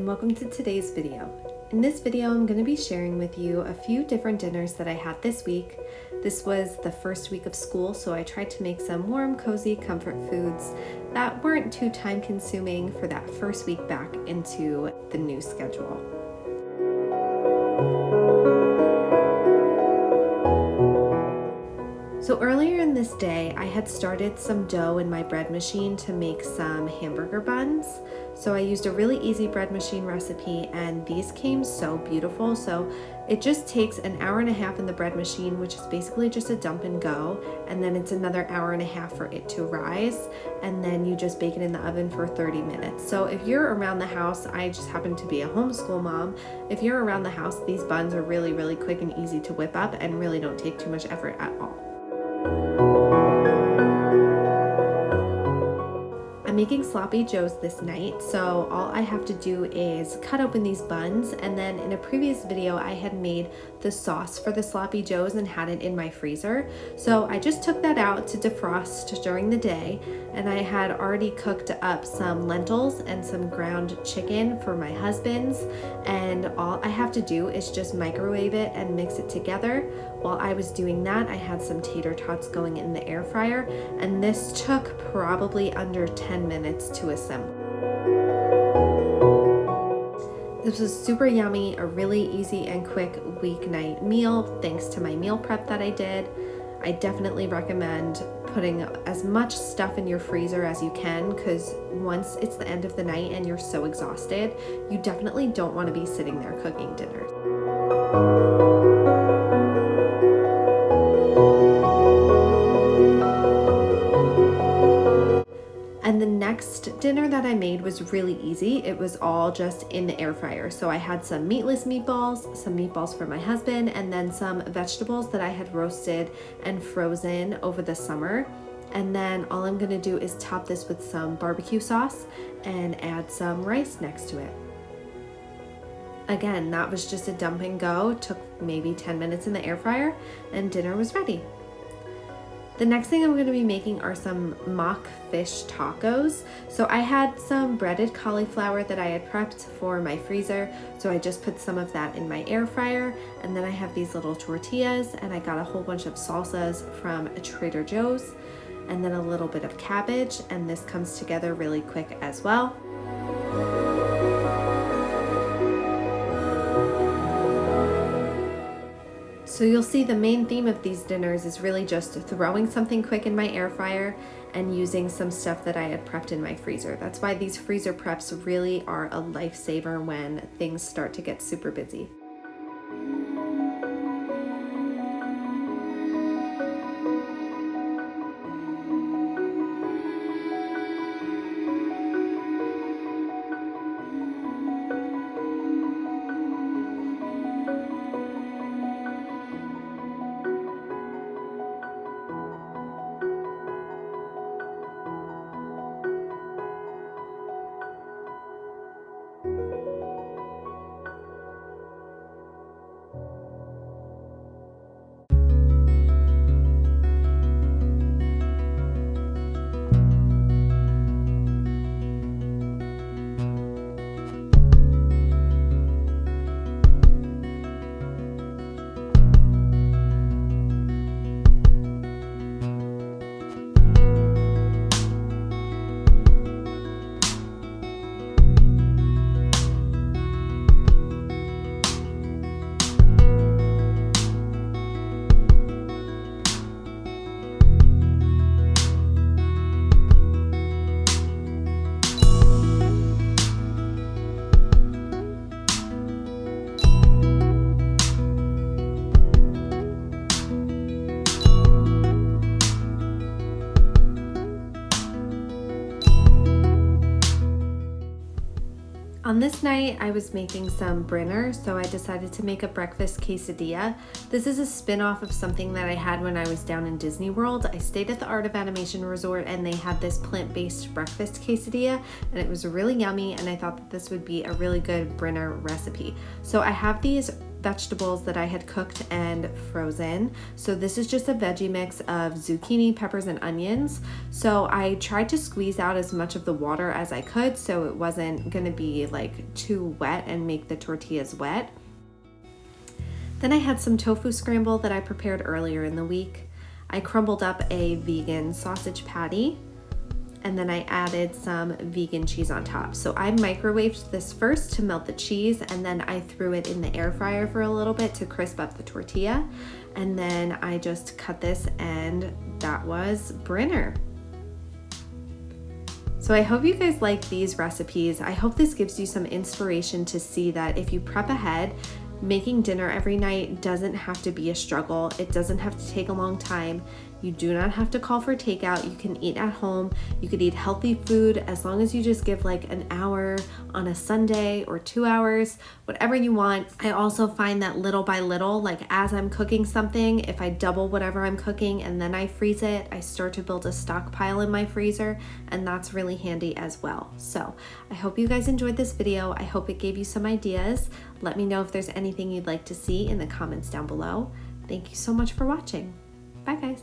and welcome to today's video. In this video, I'm going to be sharing with you a few different dinners that I had this week. This was the first week of school, so I tried to make some warm, cozy comfort foods that weren't too time consuming for that first week back into the new schedule. So earlier in this day, I had started some dough in my bread machine to make some hamburger buns. So I used a really easy bread machine recipe and these came so beautiful. So it just takes an hour and a half in the bread machine, which is basically just a dump and go. And then it's another hour and a half for it to rise. And then you just bake it in the oven for 30 minutes. So if you're around the house, I just happen to be a homeschool mom. If you're around the house, these buns are really, really quick and easy to whip up and really don't take too much effort at all. I'm making sloppy joes this night, so all I have to do is cut open these buns, and then in a previous video I had made the sauce for the sloppy joes and had it in my freezer. So I just took that out to defrost during the day, and I had already cooked up some lentils and some ground chicken for my husband's, and all I have to do is just microwave it and mix it together. While I was doing that, I had some tater tots going in the air fryer, and this took probably under 10 minutes to assemble. This was super yummy, a really easy and quick weeknight meal thanks to my meal prep that I did. I definitely recommend putting as much stuff in your freezer as you can, because once it's the end of the night and you're so exhausted, you definitely don't want to be sitting there cooking dinner. And the next dinner that I made was really easy. It was all just in the air fryer. So I had some meatless meatballs, some meatballs for my husband, and then some vegetables that I had roasted and frozen over the summer. And then all I'm gonna do is top this with some barbecue sauce and add some rice next to it. Again, that was just a dump and go. Took maybe 10 minutes in the air fryer and dinner was ready. The next thing I'm going to be making are some mock fish tacos. So I had some breaded cauliflower that I had prepped for my freezer. So I just put some of that in my air fryer. And then I have these little tortillas, and I got a whole bunch of salsas from Trader Joe's, and then a little bit of cabbage. And this comes together really quick as well. So you'll see the main theme of these dinners is really just throwing something quick in my air fryer and using some stuff that I had prepped in my freezer. That's why these freezer preps really are a lifesaver when things start to get super busy. On this night, I was making some Brinner, so I decided to make a breakfast quesadilla. This is a spin-off of something that I had when I was down in Disney World. I stayed at the Art of Animation Resort and they had this plant-based breakfast quesadilla, and it was really yummy, and I thought that this would be a really good Brinner recipe. So I have these vegetables that I had cooked and frozen. So this is just a veggie mix of zucchini, peppers, and onions. So I tried to squeeze out as much of the water as I could so it wasn't gonna be like too wet and make the tortillas wet. Then I had some tofu scramble that I prepared earlier in the week. I crumbled up a vegan sausage patty, and then I added some vegan cheese on top. So I microwaved this first to melt the cheese, and then I threw it in the air fryer for a little bit to crisp up the tortilla. And then I just cut this, and that was Brinner. So I hope you guys like these recipes. I hope this gives you some inspiration to see that if you prep ahead, making dinner every night doesn't have to be a struggle. It doesn't have to take a long time. You do not have to call for takeout. You can eat at home. You could eat healthy food as long as you just give like an hour on a Sunday or 2 hours, whatever you want. I also find that little by little, like as I'm cooking something, if I double whatever I'm cooking and then I freeze it, I start to build a stockpile in my freezer, and that's really handy as well. So I hope you guys enjoyed this video. I hope it gave you some ideas. Let me know if there's anything you'd like to see in the comments down below. Thank you so much for watching. Bye guys.